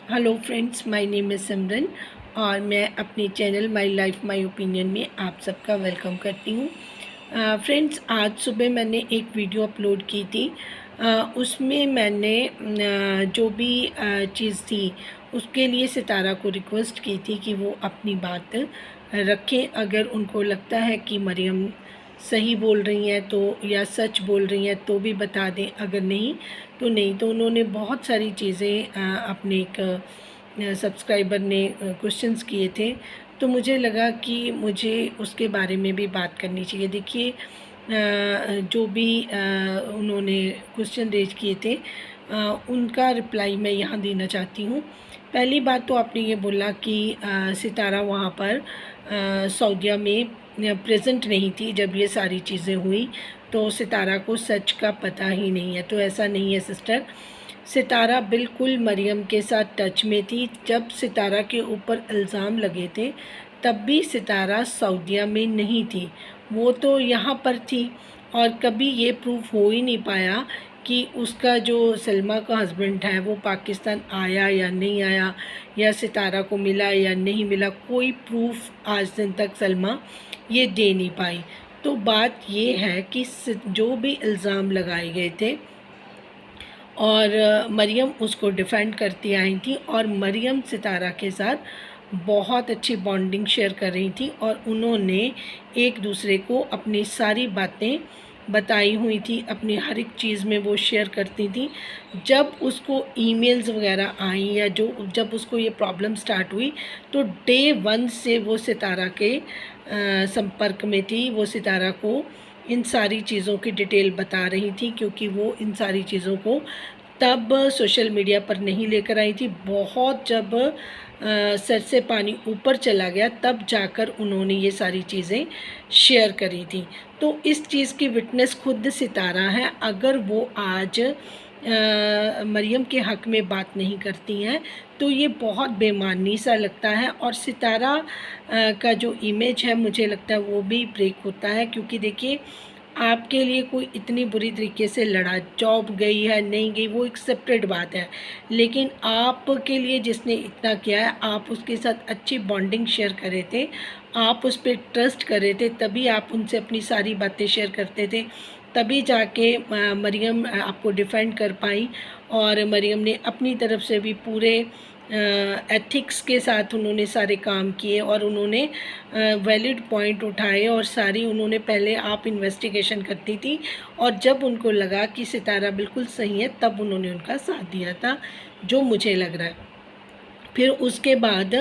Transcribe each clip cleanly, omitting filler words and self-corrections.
Hello friends, my name is Simran और मैं अपने channel my life my opinion में आप सबका वेलकम करती हूँ। फ्रेंड्स, आज सुबह मैंने एक वीडियो अपलोड की थी। उसमें मैंने जो भी चीज़ थी उसके लिए सितारा को रिक्वेस्ट की थी कि वो अपनी बात रखें। अगर उनको लगता है कि मरियम सही बोल रही हैं तो या सच बोल रही हैं तो भी बता दें, अगर नहीं तो नहीं। तो उन्होंने बहुत सारी चीज़ें अपने एक सब्सक्राइबर ने क्वेश्चंस किए थे, तो मुझे लगा कि मुझे उसके बारे में भी बात करनी चाहिए। देखिए, जो भी उन्होंने क्वेश्चन रेज किए थे उनका रिप्लाई मैं यहाँ देना चाहती हूँ। पहली बात तो आपने ये बोला कि सितारा वहाँ पर सऊदीया में प्रेजेंट नहीं थी जब ये सारी चीज़ें हुई, तो सितारा को सच का पता ही नहीं है। तो ऐसा नहीं है सिस्टर, सितारा बिल्कुल मरियम के साथ टच में थी। जब सितारा के ऊपर इल्ज़ाम लगे थे तब भी सितारा सऊदीया में नहीं थी, वो तो यहाँ पर थी। और कभी ये प्रूफ हो ही नहीं पाया कि उसका जो सलमा का हस्बैंड है वो पाकिस्तान आया या नहीं आया, या सितारा को मिला या नहीं मिला। कोई प्रूफ आज दिन तक सलमा ये दे नहीं पाई। तो बात ये है कि जो भी इल्ज़ाम लगाए गए थे और मरियम उसको डिफेंड करती आई थी, और मरियम सितारा के साथ बहुत अच्छी बॉन्डिंग शेयर कर रही थी और उन्होंने एक दूसरे को अपनी सारी बातें बताई हुई थी, अपनी हर एक चीज़ में वो शेयर करती थी। जब उसको ईमेल्स वगैरह आई या जब उसको ये प्रॉब्लम स्टार्ट हुई तो डे वन से वो सितारा के संपर्क में थी। वो सितारा को इन सारी चीज़ों की डिटेल बता रही थी, क्योंकि वो इन सारी चीज़ों को तब सोशल मीडिया पर नहीं लेकर आई थी। बहुत जब सर से पानी ऊपर चला गया तब जाकर उन्होंने ये सारी चीज़ें शेयर करी थी। तो इस चीज़ की विटनेस खुद सितारा है। अगर वो आज मरियम के हक़ में बात नहीं करती हैं तो ये बहुत बेमानी सा लगता है, और सितारा का जो इमेज है मुझे लगता है वो भी ब्रेक होता है। क्योंकि देखिए, आपके लिए कोई इतनी बुरी तरीके से लड़ा, जॉब गई है नहीं गई वो एक सेपरेट बात है, लेकिन आपके लिए जिसने इतना किया है, आप उसके साथ अच्छी बॉन्डिंग शेयर कर रहे थे, आप उस पर ट्रस्ट कर रहे थे, तभी आप उनसे अपनी सारी बातें शेयर करते थे। तभी जाके मरियम आपको डिफेंड कर पाई, और मरियम ने अपनी तरफ से भी पूरे एथिक्स के साथ उन्होंने सारे काम किए, और उन्होंने वैलिड पॉइंट उठाए, और सारी उन्होंने पहले आप इन्वेस्टिगेशन करती थी, और जब उनको लगा कि सितारा बिल्कुल सही है तब उन्होंने उनका साथ दिया था, जो मुझे लग रहा है। फिर उसके बाद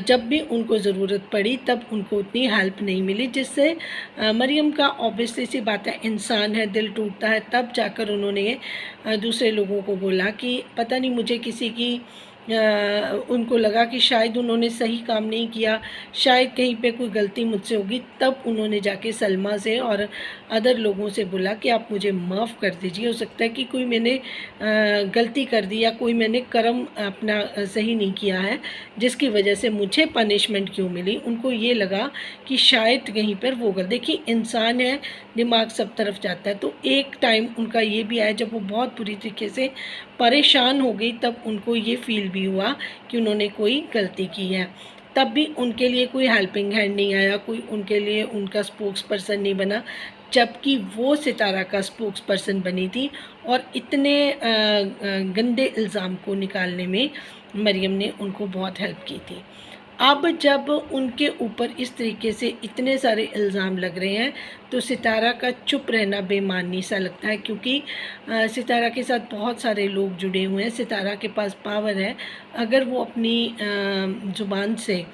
जब भी उनको ज़रूरत पड़ी तब उनको उतनी हेल्प नहीं मिली, जिससे मरियम का ऑब्वियसली सी बात है, इंसान है, दिल टूटता है। तब जाकर उन्होंने दूसरे लोगों को बोला कि पता नहीं मुझे किसी की उनको लगा कि शायद उन्होंने सही काम नहीं किया, शायद कहीं पे कोई गलती मुझसे होगी। तब उन्होंने जाके सलमा से और अदर लोगों से बोला कि आप मुझे माफ़ कर दीजिए, हो सकता है कि कोई मैंने गलती कर दी या कोई मैंने कर्म अपना सही नहीं किया है जिसकी वजह से मुझे पनिशमेंट क्यों मिली। उनको ये लगा कि शायद कहीं पर वो गलती, देखिए इंसान है, दिमाग सब तरफ जाता है। तो एक टाइम उनका ये भी आया जब वो बहुत बुरी तरीके से परेशान हो गई, तब उनको ये फील भी हुआ कि उन्होंने कोई गलती की है। तब भी उनके लिए कोई हेल्पिंग हैंड नहीं आया, कोई उनके लिए उनका स्पोक्स पर्सन नहीं बना, जबकि वो सितारा का स्पोक्स पर्सन बनी थी। और इतने गंदे इल्ज़ाम को निकालने में मरियम ने उनको बहुत हेल्प की थी। अब जब उनके ऊपर इस तरीके से इतने सारे इल्ज़ाम लग रहे हैं तो सितारा का चुप रहना बेमानी सा लगता है, क्योंकि सितारा के साथ बहुत सारे लोग जुड़े हुए हैं। सितारा के पास पावर है, अगर वो अपनी ज़ुबान से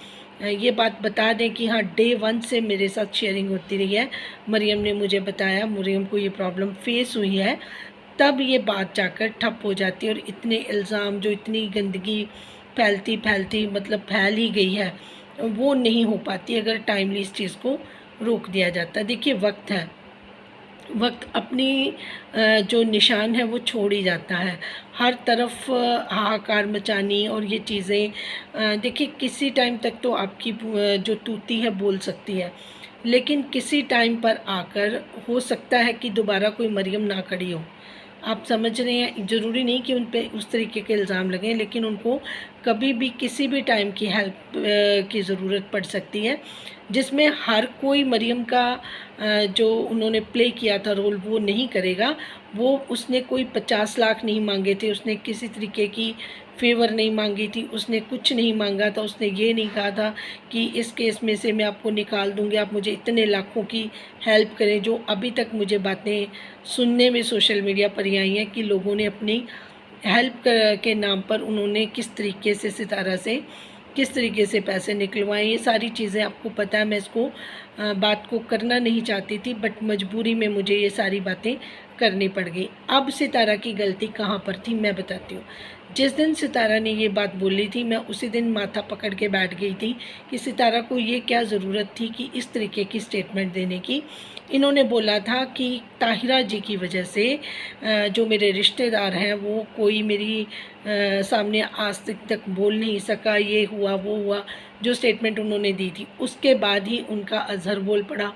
ये बात बता दें कि हाँ, डे वन से मेरे साथ शेयरिंग होती रही है, मरियम ने मुझे बताया, मरियम को ये प्रॉब्लम फेस हुई है, तब ये बात जाकर ठप हो जाती है। और इतने इल्ज़ाम, जो इतनी गंदगी फैलती फैलती मतलब फैल ही गई है, वो नहीं हो पाती अगर टाइमली इस चीज़ को रोक दिया जाता। देखिए, वक्त है, वक्त अपनी जो निशान है वो छोड़ ही जाता है। हर तरफ हाहाकार मचानी और ये चीज़ें, देखिए किसी टाइम तक तो आपकी जो तूती है बोल सकती है, लेकिन किसी टाइम पर आकर हो सकता है कि दोबारा कोई मरियम ना खड़ी हो। आप समझ रहे हैं, ज़रूरी नहीं कि उन पे उस तरीके के इल्ज़ाम लगें, लेकिन उनको कभी भी किसी भी टाइम की हेल्प की ज़रूरत पड़ सकती है, जिसमें हर कोई मरियम का जो उन्होंने प्ले किया था रोल वो नहीं करेगा। वो उसने कोई 50 लाख नहीं मांगे थे, उसने किसी तरीके की फ़ेवर नहीं मांगी थी, उसने कुछ नहीं मांगा था, उसने ये नहीं कहा था कि इस केस में से मैं आपको निकाल दूँगी, आप मुझे इतने लाखों की हेल्प करें। जो अभी तक मुझे बातें सुनने में सोशल मीडिया पर ही आई हैं कि लोगों ने अपनी हेल्प के नाम पर उन्होंने किस तरीके से सितारा से किस तरीके से पैसे निकलवाएं। ये सारी चीज़ें आपको पता है, मैं इसको बात को करना नहीं चाहती थी, बट मजबूरी में मुझे ये सारी बातें करनी पड़ गई। अब सितारा की गलती कहाँ पर थी मैं बताती हूँ। जिस दिन सितारा ने ये बात बोली थी, मैं उसी दिन माथा पकड़ के बैठ गई थी कि सितारा को ये क्या ज़रूरत थी कि इस तरीके की स्टेटमेंट देने की। इन्होंने बोला था कि ताहिरा जी की वजह से जो मेरे रिश्तेदार हैं वो कोई मेरी सामने आज तक बोल नहीं सका, ये हुआ वो हुआ, जो स्टेटमेंट उन्होंने दी थी। उसके बाद ही उनका अजहर बोल पड़ा,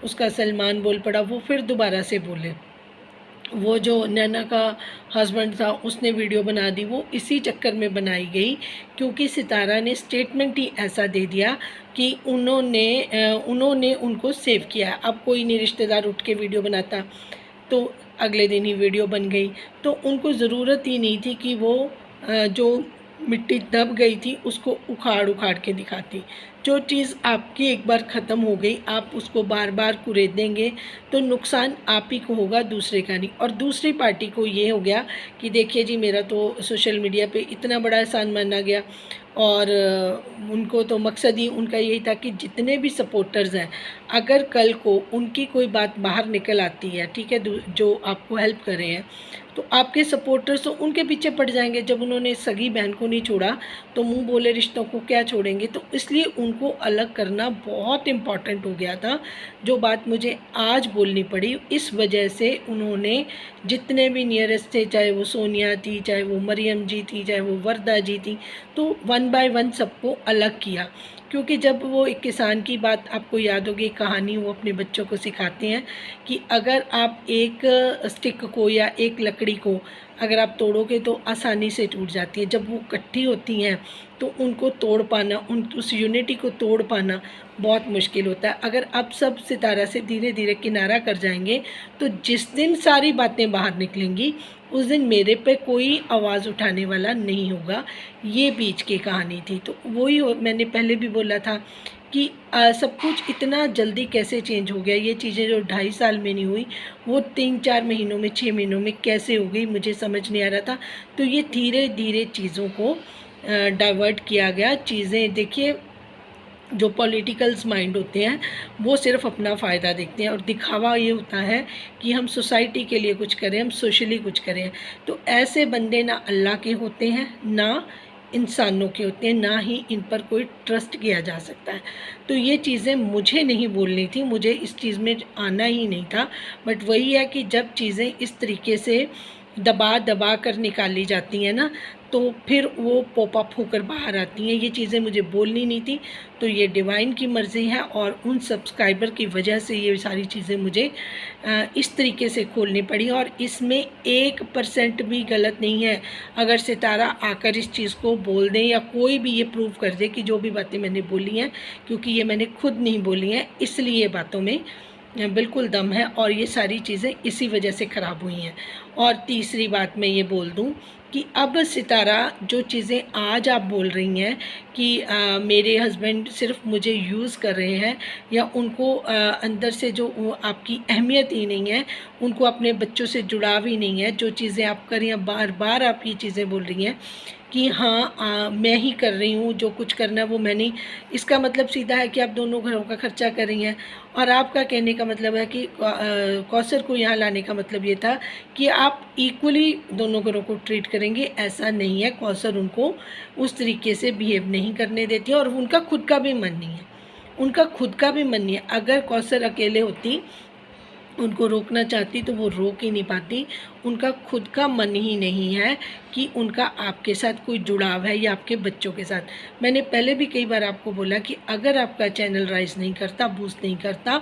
उसका सलमान बोल पड़ा, वो फिर दोबारा से बोले। वो जो नैना का हस्बैंड था उसने वीडियो बना दी, वो इसी चक्कर में बनाई गई क्योंकि सितारा ने स्टेटमेंट ही ऐसा दे दिया कि उन्होंने उनको सेव किया। अब कोई नहीं रिश्तेदार उठ के वीडियो बनाता, तो अगले दिन ही वीडियो बन गई। तो उनको ज़रूरत ही नहीं थी कि वो जो मिट्टी दब गई थी उसको उखाड़ उखाड़ के दिखाती। जो चीज़ आपकी एक बार ख़त्म हो गई, आप उसको बार बार कुरेदेंगे तो नुकसान आप ही को होगा, दूसरे का नहीं। और दूसरी पार्टी को ये हो गया कि देखिए जी, मेरा तो सोशल मीडिया पे इतना बड़ा एहसान माना गया। और उनको तो मकसद ही उनका यही था कि जितने भी सपोर्टर्स हैं, अगर कल को उनकी कोई बात बाहर निकल आती है, ठीक है, जो आपको हेल्प कर रहे हैं, तो आपके सपोर्टर्स तो उनके पीछे पड़ जाएंगे। जब उन्होंने सगी बहन को नहीं छोड़ा तो मुंह बोले रिश्तों को क्या छोड़ेंगे। तो इसलिए उनको अलग करना बहुत इम्पॉर्टेंट हो गया था। जो बात मुझे आज बोलनी पड़ी, इस वजह से उन्होंने जितने भी नियरेस्ट थे, चाहे वो सोनिया थी, चाहे वो मरियम जी थी, चाहे वो वर्दा जी थी, तो वन बाय वन सबको अलग किया। क्योंकि जब वो एक किसान की बात आपको याद होगी, कहानी वो अपने बच्चों को सिखाते हैं कि अगर आप एक स्टिक को या एक लकड़ी को अगर आप तोड़ोगे तो आसानी से टूट जाती है। जब वो इकट्ठी होती हैं तो उनको तोड़ पाना, उस यूनिटी को तोड़ पाना बहुत मुश्किल होता है। अगर अब सब सितारा से धीरे धीरे किनारा कर जाएंगे तो जिस दिन सारी बातें बाहर निकलेंगी उस दिन मेरे पे कोई आवाज़ उठाने वाला नहीं होगा। ये बीच की कहानी थी। तो वही मैंने पहले भी बोला था कि सब कुछ इतना जल्दी कैसे चेंज हो गया। ये चीज़ें जो 2.5 साल में नहीं हुई, वो 3-4 महीनों में, 6 महीनों में कैसे हो गई, मुझे समझ नहीं आ रहा था। तो ये धीरे धीरे चीज़ों को डाइवर्ट किया गया। चीज़ें देखिए, जो पॉलिटिकल्स माइंड होते हैं वो सिर्फ अपना फ़ायदा देखते हैं और दिखावा ये होता है कि हम सोसाइटी के लिए कुछ करें, हम सोशली कुछ करें। तो ऐसे बंदे ना अल्लाह के होते हैं, ना इंसानों के होते हैं, ना ही इन पर कोई ट्रस्ट किया जा सकता है। तो ये चीज़ें मुझे नहीं बोलनी थी, मुझे इस चीज़ में आना ही नहीं था। बट वही है कि जब चीज़ें इस तरीके से दबा दबा कर निकाली जाती हैं ना, तो फिर वो पॉप अप होकर बाहर आती हैं। ये चीज़ें मुझे बोलनी नहीं थी। तो ये डिवाइन की मर्ज़ी है और उन सब्सक्राइबर की वजह से ये सारी चीज़ें मुझे इस तरीके से खोलनी पड़ी। और इसमें 1% भी गलत नहीं है। अगर सितारा आकर इस चीज़ को बोल दें या कोई भी ये प्रूव कर दे कि जो भी बातें मैंने बोली हैं, क्योंकि ये मैंने खुद नहीं बोली हैं, इसलिए ये बातों में बिल्कुल दम है और ये सारी चीज़ें इसी वजह से ख़राब हुई हैं। और तीसरी बात मैं ये बोल दूं कि अब सितारा जो चीज़ें आज आप बोल रही हैं कि मेरे हस्बैंड सिर्फ मुझे यूज़ कर रहे हैं या उनको अंदर से जो आपकी अहमियत ही नहीं है, उनको अपने बच्चों से जुड़ाव ही नहीं है, जो चीज़ें आप कर रही हैं, बार बार आप ये चीज़ें बोल रही हैं कि हाँ मैं ही कर रही हूँ, जो कुछ करना है वो मैंने। इसका मतलब सीधा है कि आप दोनों घरों का खर्चा कर रही हैं। और आपका कहने का मतलब है कि कौसर को यहाँ लाने का मतलब ये था कि आप इक्वली दोनों घरों को ट्रीट करेंगे। ऐसा नहीं है, कौसर उनको उस तरीके से बिहेव नहीं करने देती है और उनका खुद का भी मन नहीं है, उनका खुद का भी मन नहीं है। अगर कौसर अकेले होती, उनको रोकना चाहती तो वो रोक ही नहीं पाती उनका खुद का मन ही नहीं है कि उनका आपके साथ कोई जुड़ाव है या आपके बच्चों के साथ। मैंने पहले भी कई बार आपको बोला कि अगर आपका चैनल राइज नहीं करता, बूस्ट नहीं करता,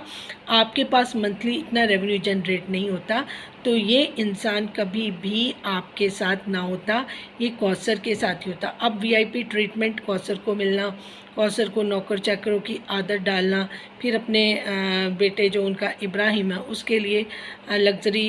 आपके पास मंथली इतना रेवेन्यू जनरेट नहीं होता, तो ये इंसान कभी भी आपके साथ ना होता, ये कौसर के साथ ही होता। अब वीआईपी ट्रीटमेंट कौसर को मिलना, कौसर को नौकर चाकरों की आदत डालना, फिर अपने बेटे जो उनका इब्राहिम है उसके लिए लग्जरी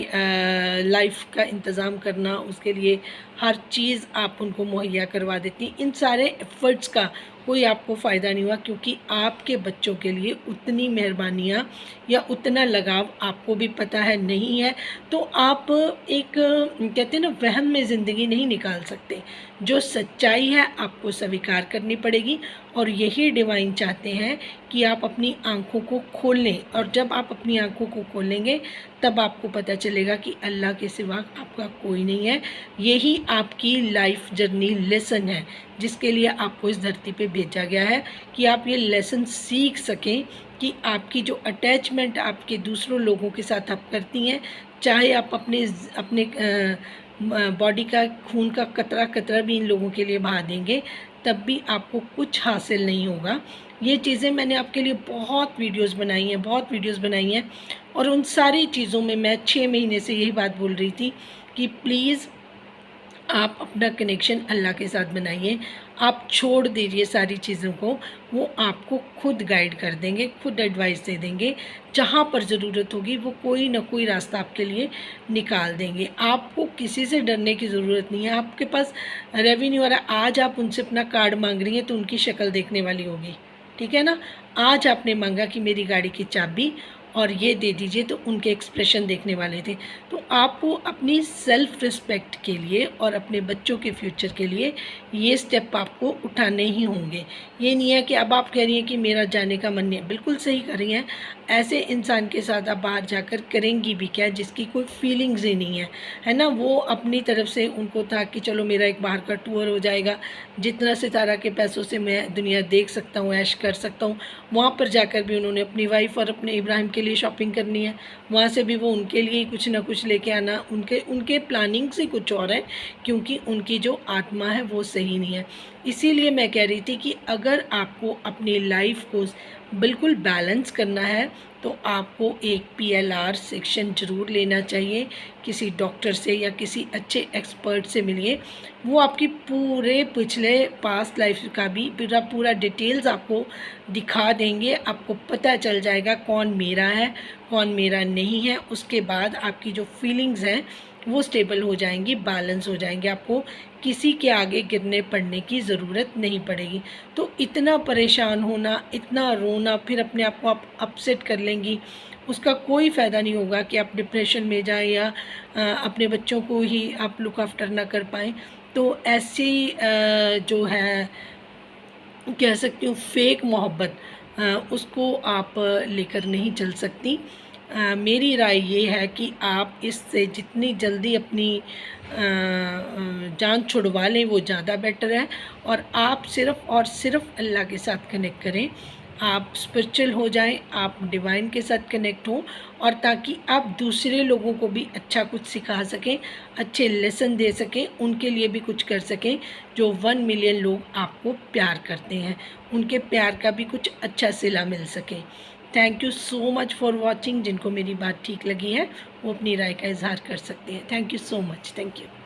लाइफ का इंतज़ाम करना, उसके लिए हर चीज़ आप उनको मुहैया करवा देती। इन सारे एफ़र्ट्स का कोई आपको फ़ायदा नहीं हुआ, क्योंकि आपके बच्चों के लिए उतनी मेहरबानियाँ या उतना लगाव आपको भी पता है नहीं है। तो आप एक कहते हैं ना, वहम में ज़िंदगी नहीं निकाल सकते। जो सच्चाई है आपको स्वीकार करनी पड़ेगी, और यही डिवाइन चाहते हैं कि आप अपनी आँखों को खोल लें। और जब आप अपनी आँखों को खोलेंगे तब आपको पता चलेगा कि अल्लाह के सिवा आपका कोई नहीं है। यही आपकी लाइफ जर्नी लेसन है जिसके लिए आपको इस धरती पे भेजा गया है, कि आप ये लेसन सीख सकें कि आपकी जो अटैचमेंट आपके दूसरों लोगों के साथ आप करती हैं, चाहे आप अपने बॉडी का खून का कतरा कतरा भी इन लोगों के लिए बहा देंगे, तब भी आपको कुछ हासिल नहीं होगा। ये चीज़ें मैंने आपके लिए बहुत वीडियोस बनाई हैं, और उन सारी चीज़ों में मैं 6 महीने से यही बात बोल रही थी कि प्लीज़ आप अपना कनेक्शन अल्लाह के साथ बनाइए। आप छोड़ दीजिए सारी चीज़ों को, वो आपको खुद गाइड कर देंगे, खुद एडवाइस दे देंगे। जहाँ पर ज़रूरत होगी वो कोई ना कोई रास्ता आपके लिए निकाल देंगे। आपको किसी से डरने की ज़रूरत नहीं है। आपके पास रेवेन्यू आ रहा है, आज आप उनसे अपना कार्ड मांग रही हैं तो उनकी शक्ल देखने वाली होगी, ठीक है ना। आज आपने मांगा कि मेरी गाड़ी की चाबी और ये दे दीजिए, तो उनके एक्सप्रेशन देखने वाले थे। तो आपको अपनी सेल्फ़ रिस्पेक्ट के लिए और अपने बच्चों के फ्यूचर के लिए ये स्टेप आपको उठाने ही होंगे। ये नहीं है कि अब आप कह रही हैं कि मेरा जाने का मन नहीं है। बिल्कुल सही कर रही हैं। ऐसे इंसान के साथ आप बाहर जाकर करेंगी भी क्या, जिसकी कोई फीलिंग्स ही नहीं है ना। वो अपनी तरफ से उनको था कि चलो मेरा एक बाहर का टूर हो जाएगा, जितना सितारा के पैसों से मैं दुनिया देख सकता हूँ, ऐश कर सकता हूँ। वहाँ पर जाकर भी उन्होंने अपनी वाइफ और अपने इब्राहिम के लिए शॉपिंग करनी है, वहाँ से भी वो उनके लिए कुछ ना कुछ लेके आना। उनके प्लानिंग्स ही कुछ और है, क्योंकि उनकी जो आत्मा है वो सही नहीं है। इसीलिए मैं कह रही थी कि अगर आपको अपनी लाइफ को बिल्कुल बैलेंस करना है तो आपको एक PLR सेक्शन ज़रूर लेना चाहिए। किसी डॉक्टर से या किसी अच्छे एक्सपर्ट से मिलिए, वो आपकी पूरे पिछले पास्ट लाइफ का भी पूरा डिटेल्स आपको दिखा देंगे। आपको पता चल जाएगा कौन मेरा है, कौन मेरा नहीं है। उसके बाद आपकी जो फीलिंग्स हैं वो स्टेबल हो जाएंगी, बैलेंस हो जाएंगे। आपको किसी के आगे गिरने पड़ने की ज़रूरत नहीं पड़ेगी। तो इतना परेशान होना, इतना रोना, फिर अपने आप को आप अपसेट कर लेंगी, उसका कोई फ़ायदा नहीं होगा कि आप डिप्रेशन में जाएं या अपने बच्चों को ही आप लुक आफ्टर ना कर पाएँ। तो ऐसी जो है, कह सकती हूँ, फेक मोहब्बत, उसको आप लेकर नहीं चल सकती। मेरी राय ये है कि आप इससे जितनी जल्दी अपनी जान छुड़वा लें वो ज़्यादा बेटर है। और आप सिर्फ़ और सिर्फ अल्लाह के साथ कनेक्ट करें, आप स्पिरिचुअल हो जाएं, आप डिवाइन के साथ कनेक्ट हों, और ताकि आप दूसरे लोगों को भी अच्छा कुछ सिखा सकें, अच्छे लेसन दे सकें, उनके लिए भी कुछ कर सकें। जो 1 मिलियन लोग आपको प्यार करते हैं, उनके प्यार का भी कुछ अच्छा सिला मिल सके। Thank you so much for watching. जिनको मेरी बात ठीक लगी है वो अपनी राय का इजहार कर सकते हैं। Thank you so much. Thank you.